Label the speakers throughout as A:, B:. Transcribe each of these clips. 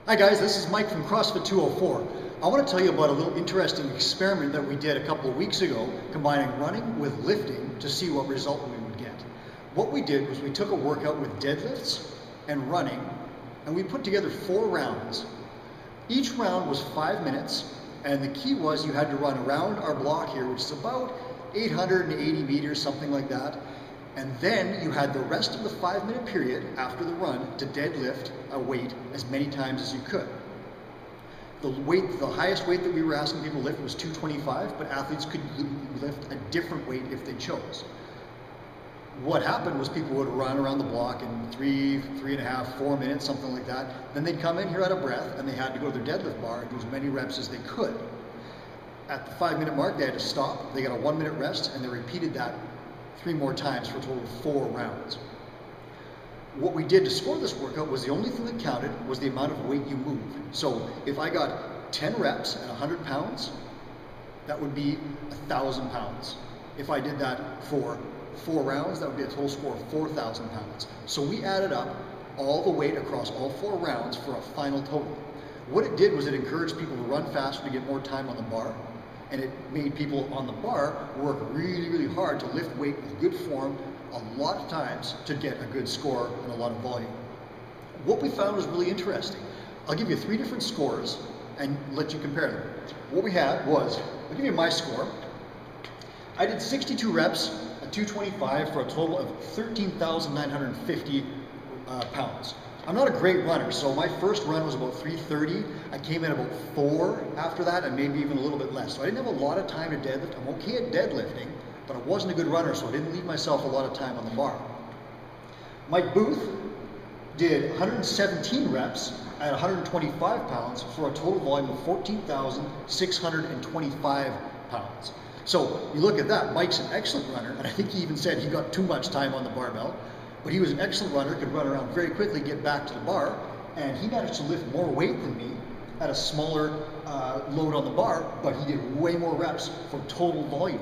A: Hi guys, this is Mike from CrossFit 204. I want to tell you about a little interesting experiment that we did a couple of weeks ago, combining running with lifting to see what result we would get. What we did was we took a workout with deadlifts and running, and we put together 4 rounds. Each round was 5 minutes, and the key was you had to run around our block here, which is about 880 meters, something like that. And then you had the rest of the 5-minute period after the run to deadlift a weight as many times as you could. The highest weight that we were asking people to lift was 225, but athletes could lift a different weight if they chose. What happened was people would run around the block in 3.5, 4 minutes, something like that. Then they'd come in here out of breath and they had to go to their deadlift bar and do as many reps as they could. At the 5-minute mark, they had to stop, they got a 1-minute rest, and they repeated that 3 more times for a total of 4 rounds. What we did to score this workout was the only thing that counted was the amount of weight you moved. So if I got 10 reps at 100 pounds, that would be 1,000 pounds. If I did that for 4 rounds, that would be a total score of 4,000 pounds. So we added up all the weight across all 4 rounds for a final total. What it did was it encouraged people to run faster to get more time on the bar. And it made people on the bar work really, really hard to lift weight with good form a lot of times to get a good score and a lot of volume. What we found was really interesting. I'll give you 3 different scores and let you compare them. What we had was, I'll give you my score. I did 62 reps at 225 for a total of 13,950 pounds. I'm not a great runner, so my first run was about 3:30. I came in about 4 after that, and maybe even a little bit less. So I didn't have a lot of time to deadlift. I'm okay at deadlifting, but I wasn't a good runner, so I didn't leave myself a lot of time on the bar. Mike Booth did 117 reps at 125 pounds for a total volume of 14,625 pounds. So you look at that, Mike's an excellent runner, and I think he even said he got too much time on the barbell. But he was an excellent runner, could run around very quickly, get back to the bar, and he managed to lift more weight than me at a smaller load on the bar, but he did way more reps for total volume.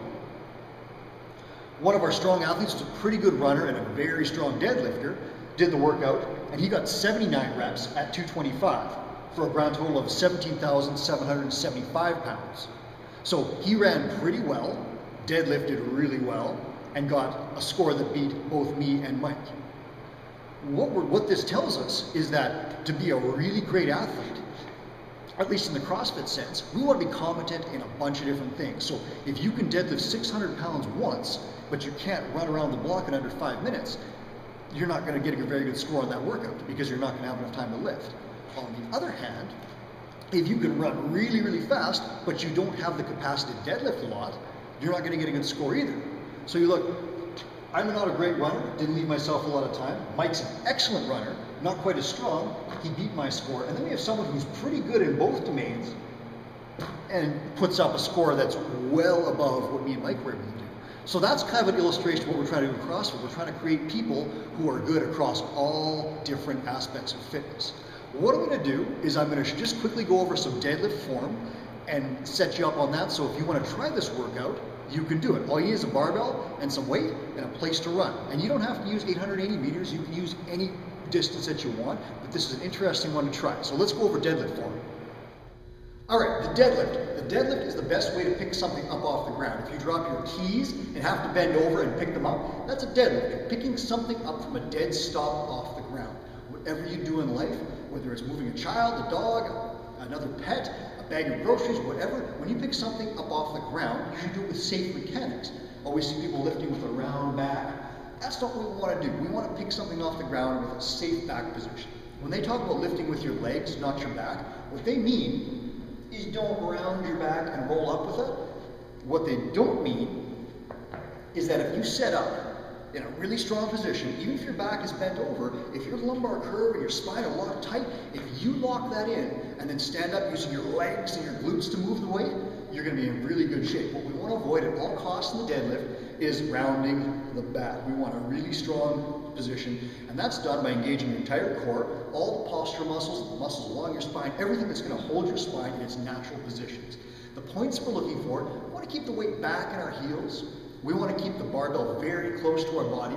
A: One of our strong athletes, a pretty good runner and a very strong deadlifter, did the workout, and he got 79 reps at 225 for a grand total of 17,775 pounds. So he ran pretty well, deadlifted really well, and got a score that beat both me and Mike. What this tells us is that to be a really great athlete, at least in the CrossFit sense, we want to be competent in a bunch of different things. So if you can deadlift 600 pounds once, but you can't run around the block in under 5 minutes, you're not going to get a very good score on that workout because you're not going to have enough time to lift. On the other hand, if you can run really, really fast, but you don't have the capacity to deadlift a lot, you're not going to get a good score either. So you look, I'm not a great runner, didn't leave myself a lot of time. Mike's an excellent runner, not quite as strong, he beat my score. And then we have someone who's pretty good in both domains and puts up a score that's well above what me and Mike were able to do. So that's kind of an illustration of what we're trying to do in CrossFit. We're trying to create people who are good across all different aspects of fitness. What I'm going to do is I'm going to just quickly go over some deadlift form and set you up on that. So if you want to try this workout, you can do it. All you need is a barbell and some weight and a place to run. And you don't have to use 880 meters. You can use any distance that you want, but this is an interesting one to try. So let's go over deadlift form. All right, the deadlift. The deadlift is the best way to pick something up off the ground. If you drop your keys and have to bend over and pick them up, that's a deadlift. You're picking something up from a dead stop off the ground. Whatever you do in life, whether it's moving a child, a dog, another pet, a bag of groceries, whatever, when you pick something up off the ground, you should do it with safe mechanics. Always see people lifting with a round back. That's not what we want to do. We want to pick something off the ground with a safe back position. When they talk about lifting with your legs, not your back, what they mean is don't round your back and roll up with it. What they don't mean is that if you set up in a really strong position, even if your back is bent over, if your lumbar curve and your spine are locked tight, if you lock that in and then stand up using your legs and your glutes to move the weight, you're going to be in really good shape. What we want to avoid at all costs in the deadlift is rounding the back. We want a really strong position, and that's done by engaging your entire core, all the postural muscles, the muscles along your spine, everything that's going to hold your spine in its natural positions. The points we're looking for, we want to keep the weight back in our heels. We want to keep the barbell very close to our body,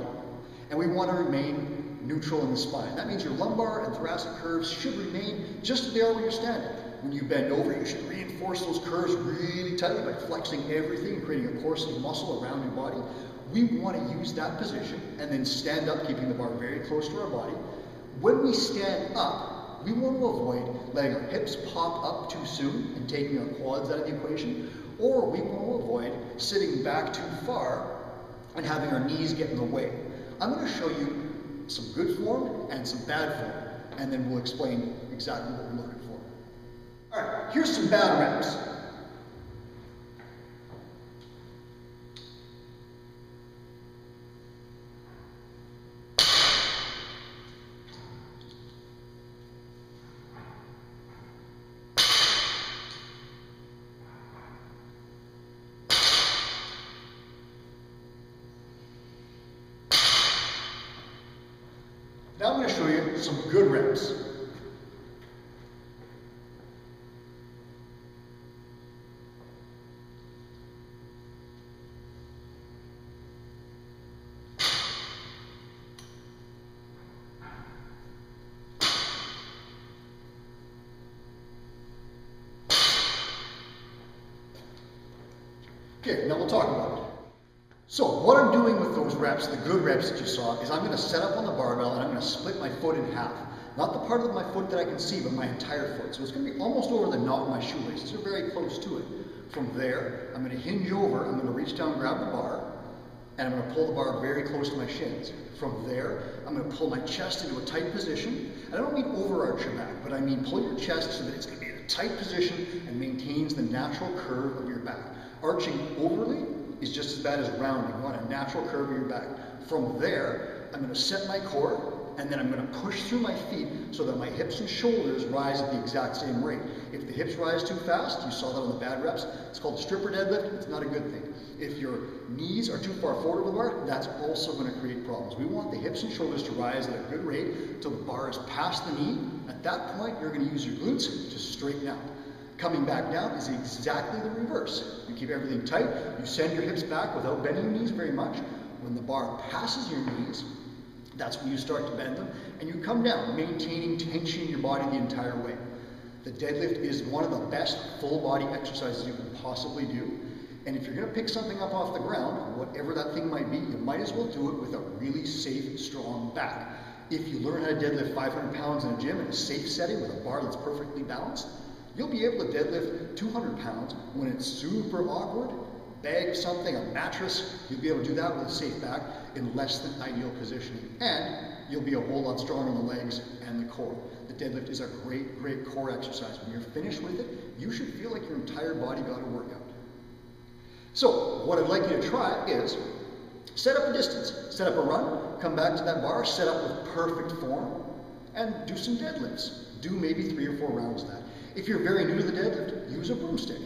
A: and we want to remain neutral in the spine. That means your lumbar and thoracic curves should remain just as they are when you're standing. When you bend over, you should reinforce those curves really tightly by flexing everything and creating a corsing muscle around your body. We want to use that position and then stand up, keeping the bar very close to our body. When we stand up, we want to avoid letting our hips pop up too soon and taking our quads out of the equation, or we want to avoid sitting back too far and having our knees get in the way. I'm going to show you some good form and some bad form, and then we'll explain exactly what we're looking for. All right, here's some bad reps. Now I'm going to show you some good reps. Okay, now we'll talk about it. So what I'm doing with those reps, the good reps that you saw, is I'm going to set up on the barbell and I'm going to split my foot in half. Not the part of my foot that I can see, but my entire foot. So it's going to be almost over the knot of my shoelaces, or very close to it. From there, I'm going to hinge over, I'm going to reach down, grab the bar, and I'm going to pull the bar very close to my shins. From there, I'm going to pull my chest into a tight position. And I don't mean overarch your back, but I mean pull your chest so that it's going to be in a tight position and maintains the natural curve of your back. Arching overly is just as bad as rounding. You want a natural curve of your back. From there, I'm going to set my core, and then I'm going to push through my feet so that my hips and shoulders rise at the exact same rate. If the hips rise too fast, you saw that on the bad reps, it's called a stripper deadlift. It's not a good thing. If your knees are too far forward of the bar, that's also going to create problems. We want the hips and shoulders to rise at a good rate until the bar is past the knee. At that point, you're going to use your glutes to straighten out. Coming back down is exactly the reverse. You keep everything tight, you send your hips back without bending your knees very much. When the bar passes your knees, that's when you start to bend them, and you come down, maintaining tension in your body the entire way. The deadlift is one of the best full body exercises you can possibly do. And if you're going to pick something up off the ground, whatever that thing might be, you might as well do it with a really safe, strong back. If you learn how to deadlift 500 pounds in a gym in a safe setting with a bar that's perfectly balanced, you'll be able to deadlift 200 pounds when it's super awkward. Bag something, a mattress, you'll be able to do that with a safe back in less than ideal positioning. And you'll be a whole lot stronger in the legs and the core. The deadlift is a great, great core exercise. When you're finished with it, you should feel like your entire body got a workout. So what I'd like you to try is set up a distance. Set up a run, come back to that bar, set up with perfect form, and do some deadlifts. Do maybe 3 or 4 rounds of that. If you're very new to the deadlift, use a broomstick.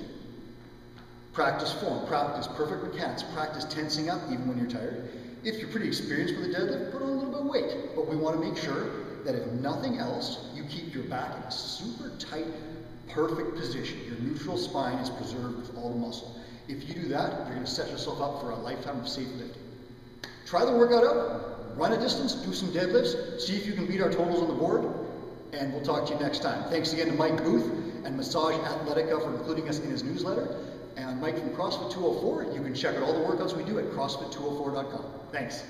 A: Practice form, practice perfect mechanics, practice tensing up even when you're tired. If you're pretty experienced with the deadlift, put on a little bit of weight. But we want to make sure that if nothing else, you keep your back in a super tight, perfect position. Your neutral spine is preserved with all the muscle. If you do that, you're going to set yourself up for a lifetime of safe lifting. Try the workout out, run a distance, do some deadlifts, see if you can beat our totals on the board, and we'll talk to you next time. Thanks again to Mike Booth and Massage Athletica for including us in his newsletter. And Mike from CrossFit 204, you can check out all the workouts we do at CrossFit204.com. Thanks.